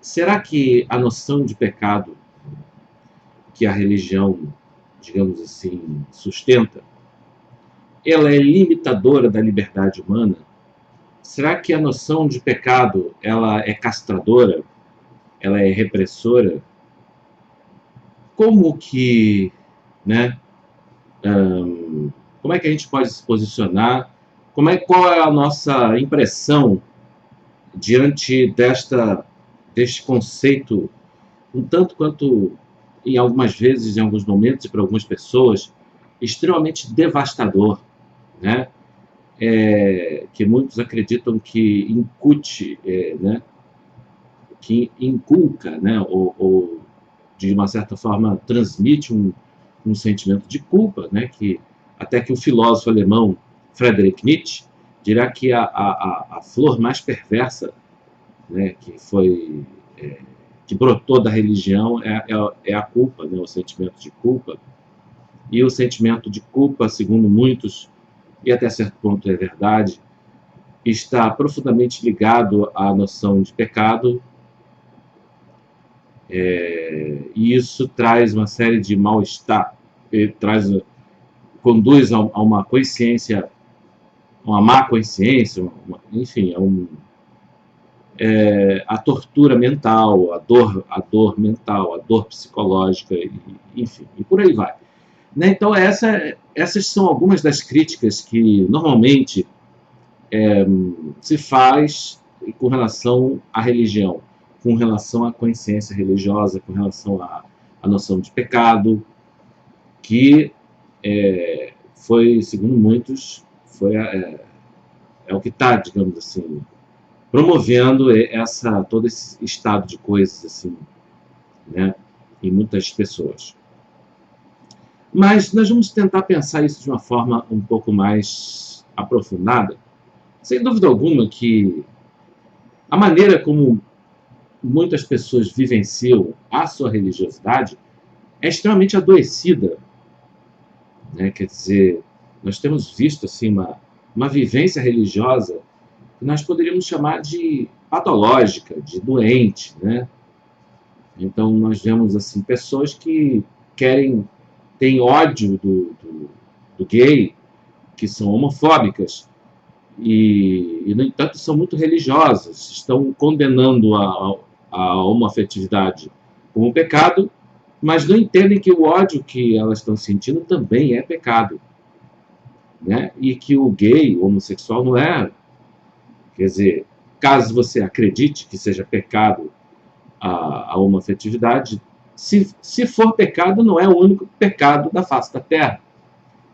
Será que a noção de pecado que a religião, digamos assim, sustenta, ela é limitadora da liberdade humana? Será que a noção de pecado ela é castradora? Ela é repressora? Como que, né? Como é que a gente pode se posicionar? Qual é a nossa impressão diante deste conceito, um tanto quanto, em algumas vezes, em alguns momentos e para algumas pessoas, extremamente devastador, né? Que muitos acreditam que incute, né? Que inculca, né? Ou de uma certa forma transmite um sentimento de culpa, né? Até que o filósofo alemão Friedrich Nietzsche dirá que a flor mais perversa, né, que brotou da religião é a culpa, né, o sentimento de culpa. E o sentimento de culpa, segundo muitos, e até certo ponto é verdade, está profundamente ligado à noção de pecado, e isso traz uma série de mal-estar, conduz a uma consciência, uma má consciência, enfim, a tortura mental, a dor mental, a dor psicológica, enfim, e por aí vai. Né? Então, essas são algumas das críticas que normalmente se faz com relação à religião, com relação à consciência religiosa, com relação à noção de pecado, que foi, segundo muitos, é o que está, digamos assim, promovendo todo esse estado de coisas assim, né, em muitas pessoas. Mas nós vamos tentar pensar isso de uma forma um pouco mais aprofundada. Sem dúvida alguma que a maneira como muitas pessoas vivenciam a sua religiosidade é extremamente adoecida, né? Quer dizer, nós temos visto assim uma vivência religiosa que nós poderíamos chamar de patológica, de doente, né? Então nós vemos assim pessoas que têm ódio do gay, que são homofóbicas e, no entanto, são muito religiosas, estão condenando a homoafetividade como um pecado, mas não entendem que o ódio que elas estão sentindo também é pecado, né? E que o gay, o homossexual, não é. Quer dizer, caso você acredite que seja pecado a homoafetividade, se for pecado, não é o único pecado da face da terra.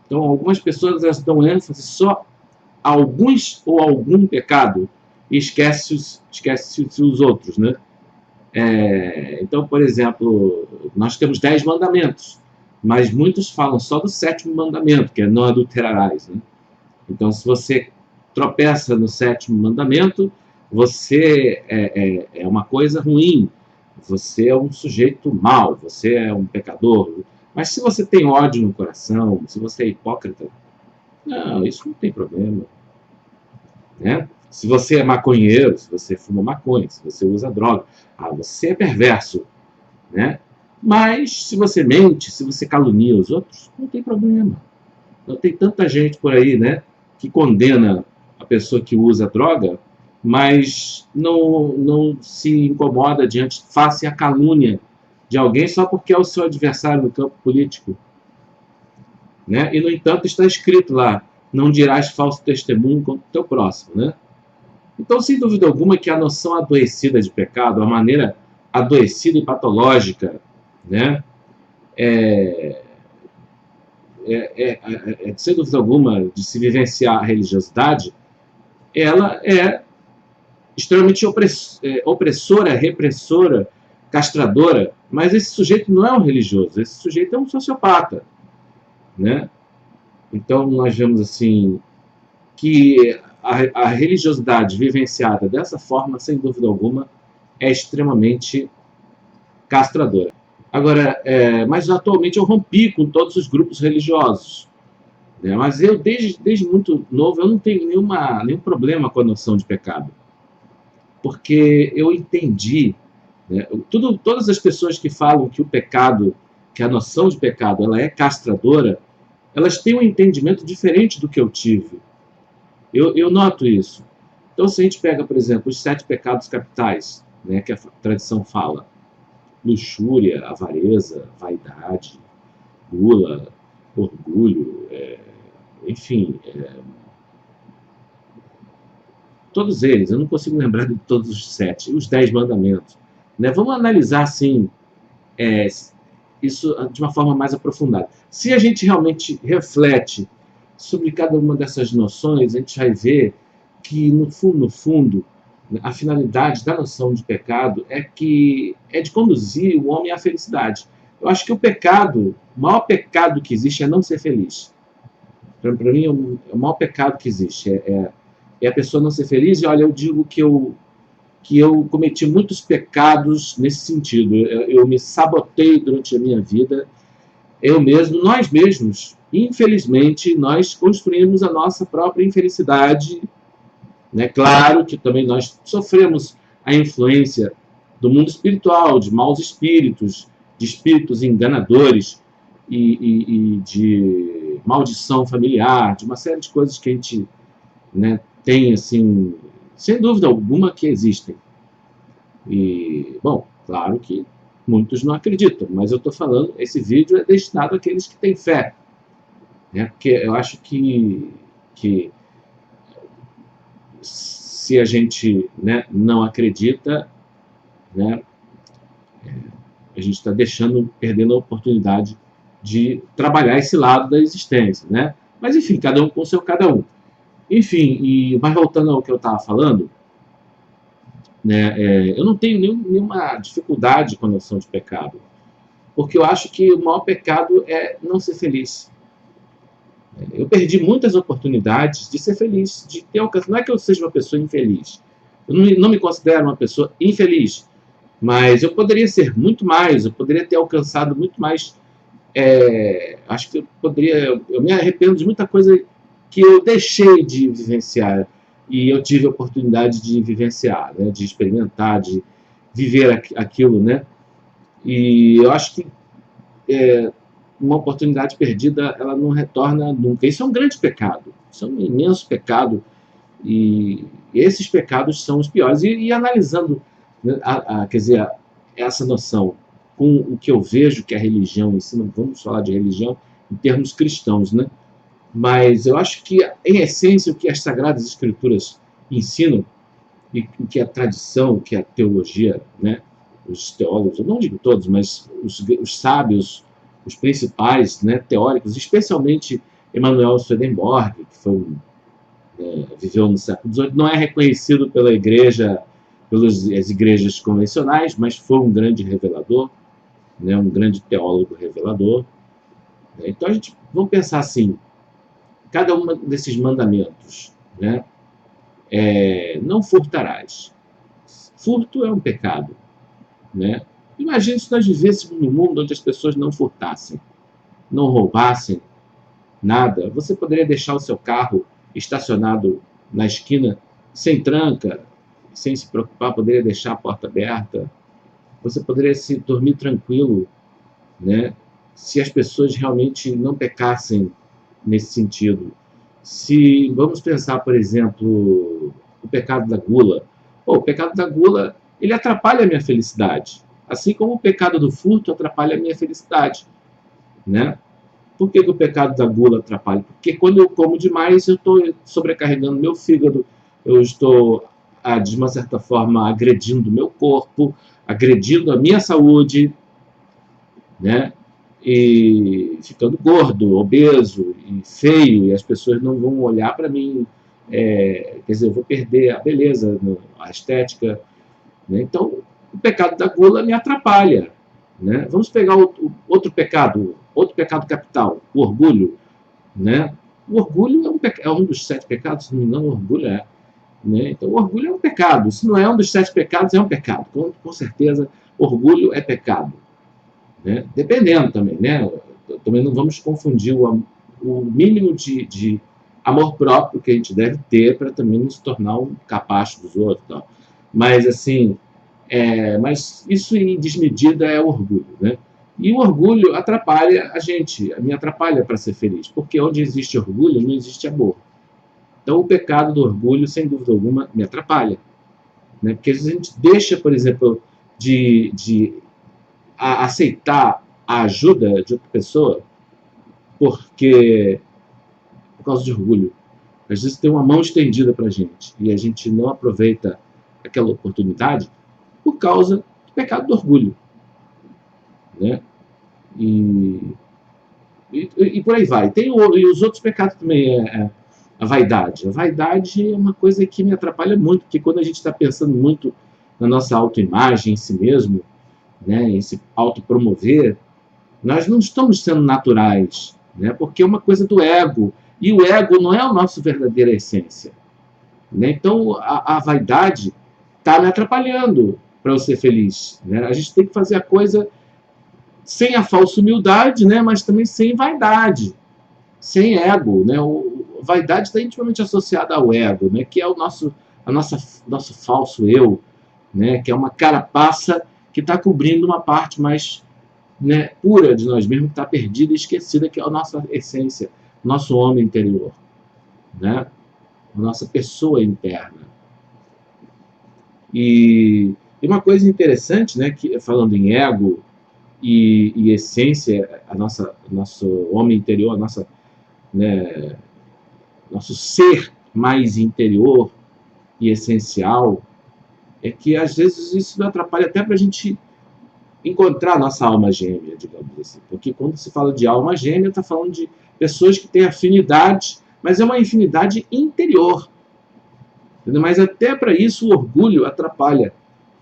Então, algumas pessoas dão ênfase só a alguns ou algum pecado e esquece os outros, né? Então, por exemplo, nós temos 10 mandamentos, mas muitos falam só do 7º mandamento, que é não adulterarás, né? Então, se você tropeça no 7º mandamento, você é uma coisa ruim, você é um sujeito mau, você é um pecador. Mas se você tem ódio no coração, se você é hipócrita, não, isso não tem problema, né? Se você é maconheiro, se você fuma maconha, se você usa droga, você é perverso, né? Mas se você mente, se você calunia os outros, não tem problema. Não tem tanta gente por aí, né, que condena a pessoa que usa droga, mas não se incomoda face à calúnia de alguém só porque é o seu adversário no campo político, né? E, no entanto, está escrito lá, não dirás falso testemunho contra o teu próximo, né? Então, sem dúvida alguma que a noção adoecida de pecado, a maneira adoecida e patológica, né, sem dúvida alguma, de se vivenciar a religiosidade, ela é extremamente opressora, repressora, castradora, mas esse sujeito não é um religioso, esse sujeito é um sociopata, né? Então, nós vemos assim que a religiosidade vivenciada dessa forma, sem dúvida alguma, é extremamente castradora. Agora, mas atualmente eu rompi com todos os grupos religiosos, né? Mas eu, desde muito novo, eu não tenho nenhum problema com a noção de pecado, porque eu entendi né? Todas as pessoas que falam que o pecado, que a noção de pecado, ela é castradora, elas têm um entendimento diferente do que eu tive. Eu noto isso. Então, se a gente pega, por exemplo, os 7 pecados capitais, né, que a tradição fala: luxúria, avareza, vaidade, gula, orgulho, enfim, todos eles, eu não consigo lembrar de todos os 7, os 10 mandamentos. Né? Vamos analisar, assim, isso de uma forma mais aprofundada. Se a gente realmente reflete sobre cada uma dessas noções, a gente vai ver que, no fundo, a finalidade da noção de pecado é de conduzir o homem à felicidade. Eu acho que o maior pecado que existe é não ser feliz. Para mim, é o maior pecado que existe. É a pessoa não ser feliz. E olha, eu digo que eu cometi muitos pecados nesse sentido. Eu me sabotei durante a minha vida. Eu mesmo, nós mesmos, infelizmente, nós construímos a nossa própria infelicidade. Né? Claro que também nós sofremos a influência do mundo espiritual, de maus espíritos, de espíritos enganadores e de maldição familiar, de uma série de coisas que a gente, né, tem, assim, sem dúvida alguma que existem. E, bom, claro que muitos não acreditam, mas eu estou falando, esse vídeo é destinado àqueles que têm fé. Né? Porque eu acho que se a gente, né, não acredita, né, a gente está perdendo a oportunidade de trabalhar esse lado da existência. Né? Mas, enfim, cada um com o seu cada um. Enfim, mas voltando ao que eu estava falando, né, eu não tenho nenhuma dificuldade com a noção de pecado, porque eu acho que o maior pecado é não ser feliz. Eu perdi muitas oportunidades de ser feliz, de ter alcance. Não é que eu seja uma pessoa infeliz. Eu não me considero uma pessoa infeliz, mas eu poderia ser muito mais, eu poderia ter alcançado muito mais. Acho que eu me arrependo de muita coisa que eu deixei de vivenciar e eu tive a oportunidade de vivenciar, né, de experimentar, de viver aquilo, né? E eu acho que uma oportunidade perdida, ela não retorna nunca. Isso é um grande pecado, isso é um imenso pecado, e esses pecados são os piores. E analisando, né, quer dizer, essa noção com o que eu vejo que a religião ensina, vamos falar de religião em termos cristãos, né? Mas eu acho que, em essência, o que as Sagradas Escrituras ensinam, e o que a tradição, o que a teologia, né, os teólogos, eu não digo todos, mas os sábios, os principais, né, teóricos, especialmente Emanuel Swedenborg, que viveu no século XVIII, não é reconhecido pela igreja, pelas igrejas convencionais, mas foi um grande revelador, né, um grande teólogo revelador. Então, vamos pensar assim, cada um desses mandamentos, né, não furtarás. Furto é um pecado. Né? Imagine se nós vivêssemos num mundo onde as pessoas não furtassem, não roubassem nada. Você poderia deixar o seu carro estacionado na esquina sem tranca, sem se preocupar, poderia deixar a porta aberta. Você poderia se dormir tranquilo, né? Se as pessoas realmente não pecassem nesse sentido. Se vamos pensar, por exemplo, o pecado da gula. O pecado da gula, ele atrapalha a minha felicidade, assim como o pecado do furto atrapalha a minha felicidade, né? Por que o pecado da gula atrapalha? Porque quando eu como demais, eu estou sobrecarregando meu fígado, eu estou, de uma certa forma, agredindo o meu corpo, agredindo a minha saúde, né? E ficando gordo, obeso e feio, e as pessoas não vão olhar para mim, quer dizer, eu vou perder a beleza, a estética, né? Então, o pecado da gula me atrapalha, né? Vamos pegar outro pecado capital, o orgulho, né? O orgulho é um dos 7 pecados, se não me engano, o orgulho é. Né? Então, o orgulho é um pecado. Se não é um dos 7 pecados, é um pecado. Com certeza, orgulho é pecado. Né? Dependendo também, né? Também não vamos confundir o mínimo de amor próprio que a gente deve ter para também não se tornar um capacho dos outros. Tal. Mas, assim, Mas isso em desmedida é orgulho, né? E o orgulho atrapalha a gente, me atrapalha para ser feliz, porque onde existe orgulho não existe amor. Então o pecado do orgulho, sem dúvida alguma, me atrapalha, né? Porque às vezes a gente deixa, por exemplo, de aceitar a ajuda de outra pessoa por causa de orgulho. Às vezes tem uma mão estendida para a gente e a gente não aproveita aquela oportunidade por causa do pecado do orgulho, né? E, e por aí vai. E os outros pecados também, a vaidade. A vaidade é uma coisa que me atrapalha muito, porque quando a gente está pensando muito na nossa autoimagem em si mesmo, né, em se autopromover, nós não estamos sendo naturais, né, porque é uma coisa do ego. E o ego não é a nossa verdadeira essência, né? Então a vaidade está me atrapalhando para eu ser feliz, né? A gente tem que fazer a coisa sem a falsa humildade, né, mas também sem vaidade, sem ego, né? A vaidade está intimamente associada ao ego, né, que é nosso falso eu, né, que é uma carapaça que está cobrindo uma parte mais, né, pura de nós mesmos, que está perdida e esquecida, que é a nossa essência, nosso homem interior, né, a nossa pessoa interna. E uma coisa interessante, né, que falando em ego e essência, nosso homem interior, né, nosso ser mais interior e essencial, é que às vezes isso atrapalha até para a gente encontrar a nossa alma gêmea, digamos assim. Porque quando se fala de alma gêmea, está falando de pessoas que têm afinidade, mas é uma afinidade interior. Entendeu? Mas até para isso o orgulho atrapalha,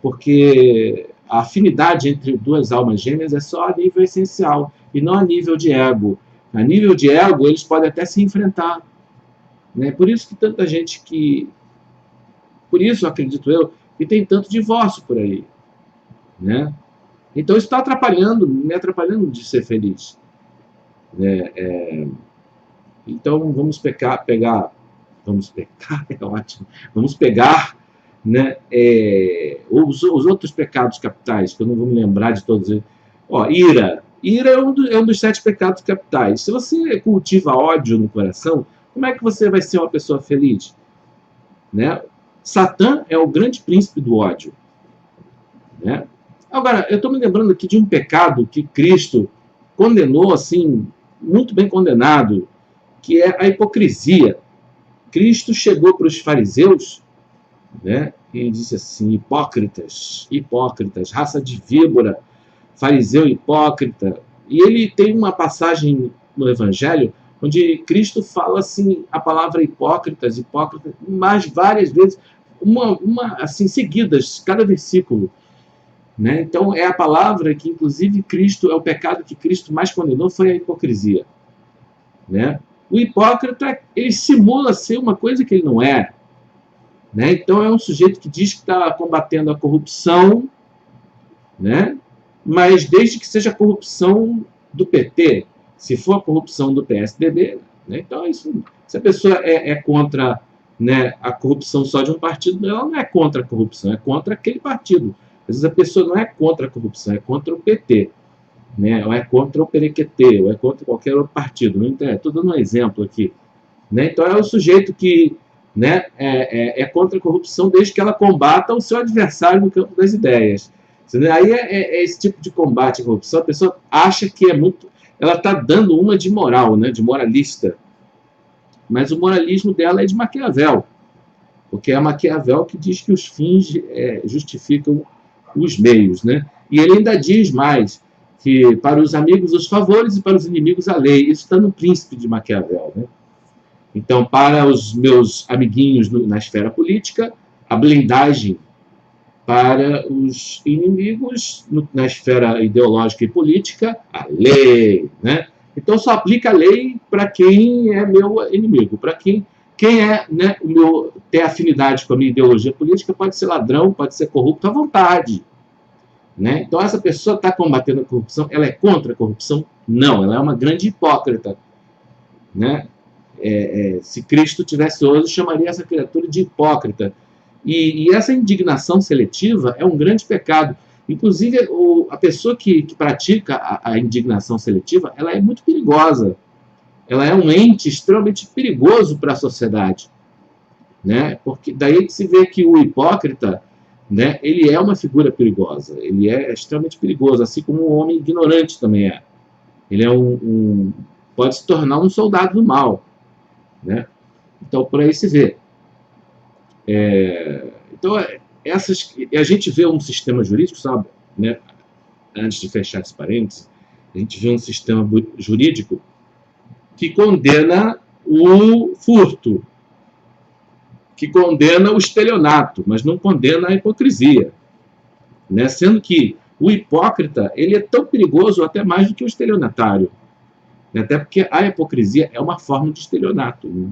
porque a afinidade entre duas almas gêmeas é só a nível essencial e não a nível de ego. A nível de ego, eles podem até se enfrentar, né? Por isso que tanta gente por isso, acredito eu, que tem tanto divórcio por aí, né? Então isso está me atrapalhando de ser feliz, né? Então vamos pecar, é ótimo, vamos pegar, né, os outros pecados capitais, que eu não vou me lembrar de todos eles. Ira. Ira é um dos 7 pecados capitais. Se você cultiva ódio no coração, como é que você vai ser uma pessoa feliz? Né? Satã é o grande príncipe do ódio. Né? Agora, eu estou me lembrando aqui de um pecado que Cristo condenou, assim, muito bem condenado, que é a hipocrisia. Cristo chegou para os fariseus, né, e disse assim: hipócritas, hipócritas, raça de víbora, fariseu hipócrita. E ele tem uma passagem no Evangelho onde Cristo fala assim a palavra hipócritas, hipócritas, mais várias vezes, assim seguidas, cada versículo, né? Então é a palavra que inclusive Cristo, é o pecado que Cristo mais condenou, foi a hipocrisia, né? O hipócrita, ele simula ser uma coisa que ele não é, né? Então é um sujeito que diz que está combatendo a corrupção, né? Mas desde que seja a corrupção do PT. Se for a corrupção do PSDB, né? Então se a pessoa é contra, né, a corrupção só de um partido, ela não é contra a corrupção, é contra aquele partido. Às vezes a pessoa não é contra a corrupção, é contra o PT, né? Ou é contra o PRQT, ou é contra qualquer outro partido. Estou dando um exemplo aqui, né? Então é o sujeito que, né, é contra a corrupção desde que ela combata o seu adversário no campo das ideias. Aí é esse tipo de combate à corrupção. A pessoa acha que ela está dando uma de moral, né, de moralista. Mas o moralismo dela é de Maquiavel, porque é Maquiavel que diz que os fins justificam os meios, né? E ele ainda diz mais que para os amigos os favores e para os inimigos a lei. Isso está no Príncipe de Maquiavel, né? Então, para os meus amiguinhos na esfera política, a blindagem; para os inimigos na esfera ideológica e política, a lei, né? Então só aplica a lei para quem é meu inimigo, para quem é, né, tem afinidade com a minha ideologia política, pode ser ladrão, pode ser corrupto à vontade, né? Então essa pessoa está combatendo a corrupção, ela é contra a corrupção? Não, ela é uma grande hipócrita, né? Se Cristo tivesse hoje, chamaria essa criatura de hipócrita. E essa indignação seletiva é um grande pecado. Inclusive, a pessoa que pratica a indignação seletiva, ela é muito perigosa. Ela é um ente extremamente perigoso para a sociedade, né? Porque daí se vê que o hipócrita, né, ele é uma figura perigosa, ele é extremamente perigoso, assim como o homem ignorante também é. Ele é pode se tornar um soldado do mal, né? Então, por aí se vê. Então, a gente vê um sistema jurídico, sabe, né, antes de fechar esse parênteses, a gente vê um sistema jurídico que condena o furto, que condena o estelionato, mas não condena a hipocrisia, né? Sendo que o hipócrita, ele é tão perigoso até mais do que o estelionatário, né? Até porque a hipocrisia é uma forma de estelionato, né?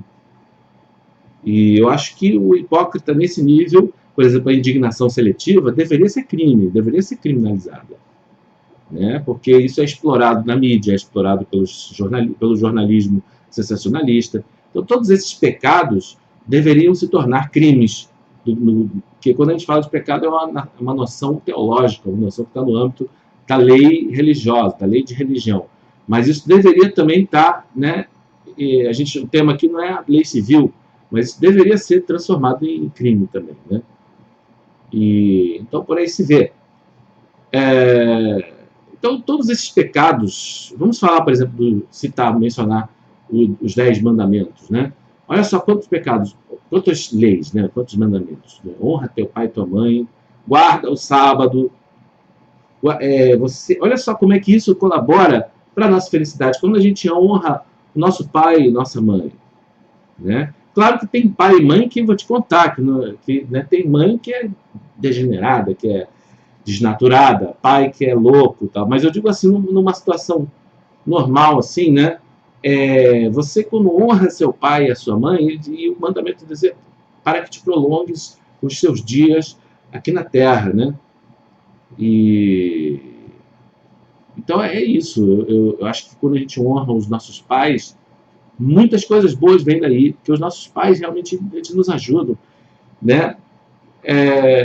E eu acho que o hipócrita nesse nível, por exemplo, a indignação seletiva, deveria ser crime, deveria ser criminalizada, né? Porque isso é explorado na mídia, é explorado pelo jornalismo sensacionalista. Então, todos esses pecados deveriam se tornar crimes, porque quando a gente fala de pecado é uma noção teológica, uma noção que está no âmbito da lei religiosa, da lei de religião. Mas isso deveria também estar, né? O tema aqui não é a lei civil, mas isso deveria ser transformado em crime também, né? Então, por aí se vê. Então, todos esses pecados, vamos falar, por exemplo, mencionar os 10 mandamentos, né? Olha só quantos pecados, quantas leis, né? Quantos mandamentos, né? Honra teu pai e tua mãe, guarda o sábado. Olha só como é que isso colabora para a nossa felicidade, quando a gente honra o nosso pai e nossa mãe, né? Claro que tem pai e mãe que vou te contar, né, tem mãe que é degenerada, que é desnaturada, pai que é louco, tal. Mas eu digo assim, numa situação normal, assim, né? Você, quando honra seu pai e a sua mãe, e o mandamento dizer para que te prolongues os seus dias aqui na terra, né? Então é isso. Eu acho que quando a gente honra os nossos pais, muitas coisas boas vêm daí, porque os nossos pais realmente eles nos ajudam, né?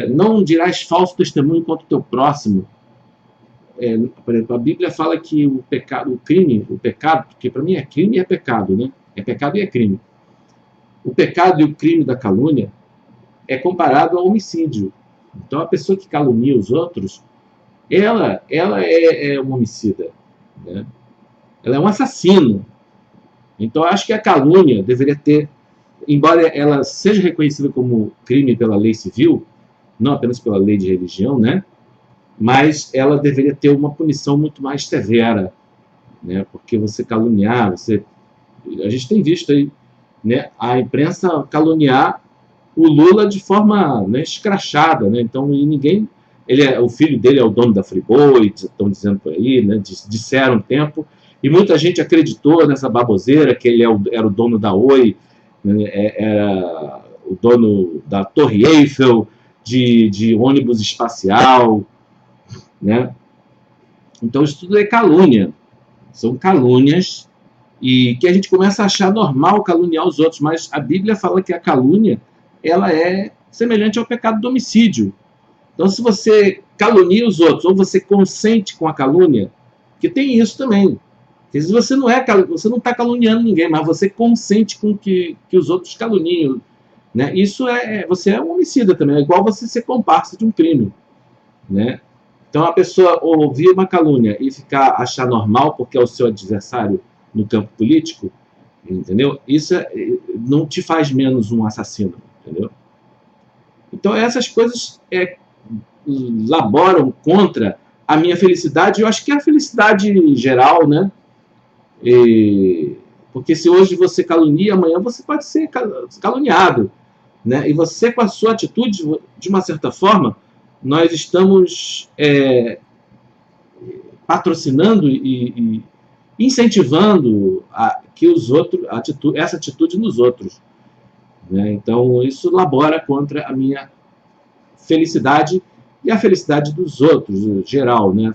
Não dirás falso testemunho contra o teu próximo. Por exemplo, a Bíblia fala que o pecado, porque para mim é crime e é pecado, né? É pecado e é crime. O pecado e o crime da calúnia é comparado ao homicídio. Então, a pessoa que calunia os outros, ela é um homicida, né? Ela é um assassino. Então, acho que a calúnia deveria ter, embora ela seja reconhecida como crime pela lei civil, não apenas pela lei de religião, né? Mas ela deveria ter uma punição muito mais severa, né? Porque você caluniar, a gente tem visto aí, né, a imprensa caluniar o Lula de forma, né, escrachada, né? Então, e ninguém, o filho dele é o dono da Friboi, estão dizendo por aí, né? Disseram um tempo, e muita gente acreditou nessa baboseira que ele era o dono da Oi, né? Era o dono da Torre Eiffel, de ônibus espacial, né? Então, isso tudo é calúnia. São calúnias e que a gente começa a achar normal caluniar os outros, mas a Bíblia fala que a calúnia ela é semelhante ao pecado do homicídio. Então, se você calunia os outros ou você consente com a calúnia, que tem isso também. Porque se você não está caluniando ninguém, mas você consente com que os outros caluniem, né? Isso você é um homicida também, é igual você ser comparsa de um crime, né? Então, a pessoa ouvir uma calúnia e achar normal porque é o seu adversário no campo político, entendeu? Isso não te faz menos um assassino, entendeu? Então, essas coisas laboram contra a minha felicidade. Eu acho que é a felicidade geral, né? Porque se hoje você calunia, amanhã você pode ser caluniado, né? E você, com a sua atitude, de uma certa forma, nós estamos patrocinando e incentivando que os outros, essa atitude nos outros, né? Então, isso labora contra a minha felicidade e a felicidade dos outros, em geral, né?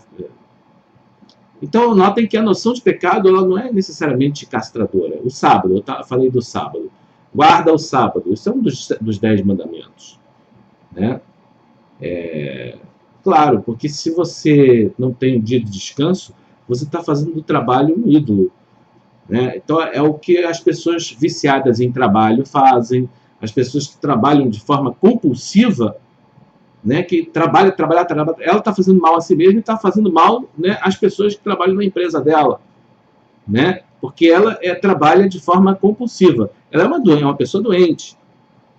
Então, notem que a noção de pecado ela não é necessariamente castradora. O sábado, falei do sábado. Guarda o sábado. Isso é um dos 10 mandamentos. né? Claro, porque se você não tem um dia de descanso, você está fazendo do trabalho um ídolo, né? Então, é o que as pessoas viciadas em trabalho fazem, as pessoas que trabalham de forma compulsiva, né, que trabalha, ela está fazendo mal a si mesma e está fazendo mal, né, às pessoas que trabalham na empresa dela, né? Porque ela trabalha de forma compulsiva. Ela é uma pessoa doente,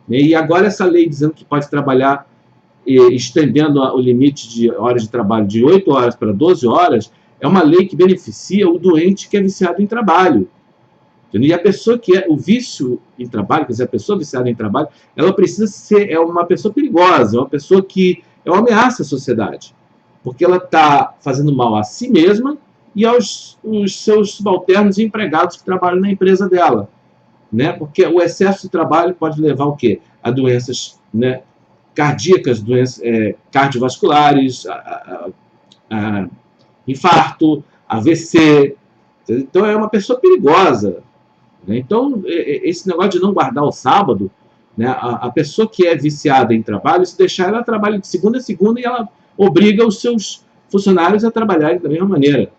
né? E agora essa lei dizendo que pode trabalhar, estendendo o limite de horas de trabalho de 8 horas para 12 horas, é uma lei que beneficia o doente que é viciado em trabalho. E a pessoa que é o vício em trabalho, quer dizer, a pessoa viciada em trabalho, ela precisa ser uma pessoa perigosa, é uma pessoa que é uma ameaça à sociedade, porque ela está fazendo mal a si mesma e aos seus subalternos e empregados que trabalham na empresa dela, né? Porque o excesso de trabalho pode levar o quê? A doenças, né, cardíacas, doenças cardiovasculares, a infarto, AVC. Então é uma pessoa perigosa, né? Então, esse negócio de não guardar o sábado, né, a pessoa que é viciada em trabalho, se deixar, ela trabalha de segunda a segunda e ela obriga os seus funcionários a trabalharem da mesma maneira.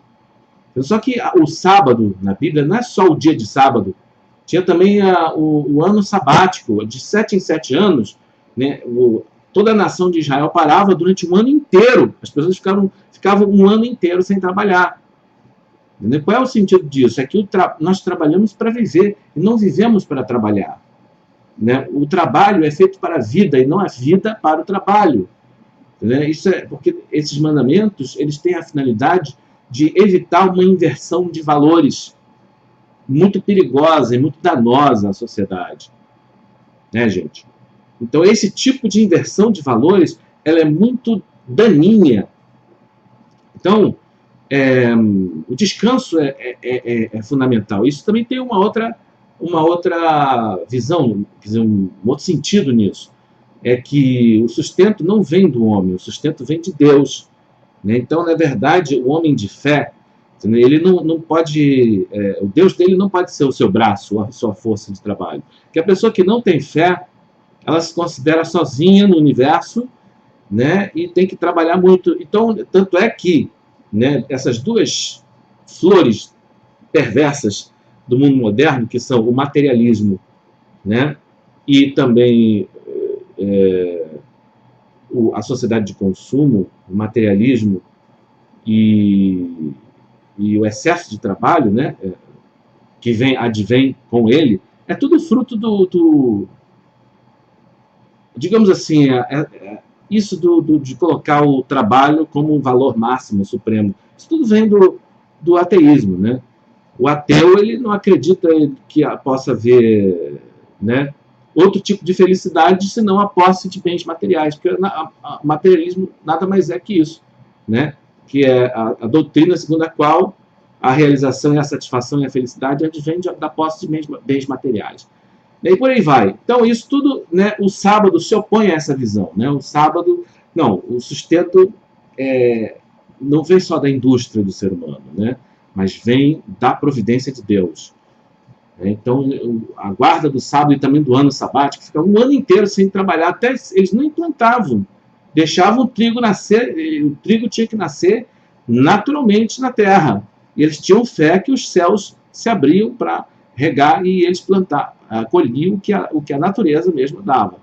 Só que o sábado, na Bíblia, não é só o dia de sábado. Tinha também o ano sabático, de 7 em 7 anos, né, toda a nação de Israel parava durante um ano inteiro. As pessoas ficavam um ano inteiro sem trabalhar. Qual é o sentido disso? É que nós trabalhamos para viver e não vivemos para trabalhar, né? O trabalho é feito para a vida e não a vida para o trabalho, né? Isso é porque esses mandamentos, eles têm a finalidade de evitar uma inversão de valores muito perigosa e muito danosa à sociedade, né, gente? Então, esse tipo de inversão de valores, ela é muito daninha. Então, o descanso é fundamental. Isso também tem uma outra visão, quer dizer, um outro sentido nisso. É que o sustento não vem do homem, o sustento vem de Deus, né? Então, na verdade, o homem de fé, ele não pode, o Deus dele não pode ser o seu braço, a sua força de trabalho. Porque a pessoa que não tem fé, ela se considera sozinha no universo, né? E tem que trabalhar muito. Então, tanto é que, né, essas duas flores perversas do mundo moderno, que são o materialismo, né, e também a sociedade de consumo, o materialismo e o excesso de trabalho, né, que advém com ele, é tudo fruto digamos assim, isso de colocar o trabalho como um valor máximo, supremo. Isso tudo vem do ateísmo, né? O ateu, ele não acredita que possa haver, né, outro tipo de felicidade senão a posse de bens materiais, porque o materialismo nada mais é que isso, né? Que é a doutrina segundo a qual a realização e a satisfação e a felicidade advém da posse de bens materiais. E por aí vai. Então, isso tudo, né, o sábado se opõe a essa visão, né? O sábado, não, o sustento não vem só da indústria do ser humano, né? Mas vem da providência de Deus. Então, a guarda do sábado e também do ano sabático, fica um ano inteiro sem trabalhar, até eles não implantavam, deixavam o trigo nascer, o trigo tinha que nascer naturalmente na terra. E eles tinham fé que os céus se abriam para regar e eles plantar, colhiam o que a natureza mesmo dava,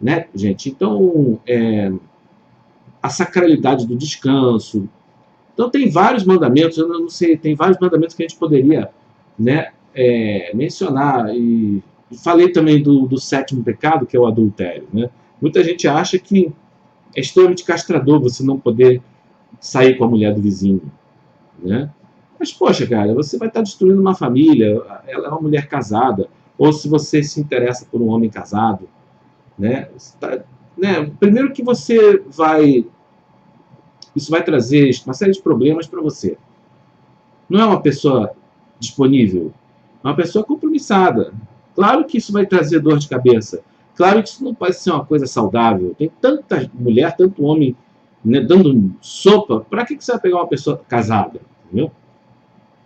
né, gente? Então, a sacralidade do descanso. Então, tem vários mandamentos, eu não sei, tem vários mandamentos que a gente poderia, né, mencionar. E falei também do sétimo pecado, que é o adultério, né? Muita gente acha que é extremamente castrador você não poder sair com a mulher do vizinho, né? Mas, poxa, cara, você vai estar destruindo uma família, ela é uma mulher casada, ou se você se interessa por um homem casado, né? Primeiro que isso vai trazer uma série de problemas para você. Não é uma pessoa disponível, é uma pessoa compromissada. Claro que isso vai trazer dor de cabeça. Claro que isso não pode ser uma coisa saudável. Tem tanta mulher, tanto homem, né, dando sopa. Para que você vai pegar uma pessoa casada? Entendeu?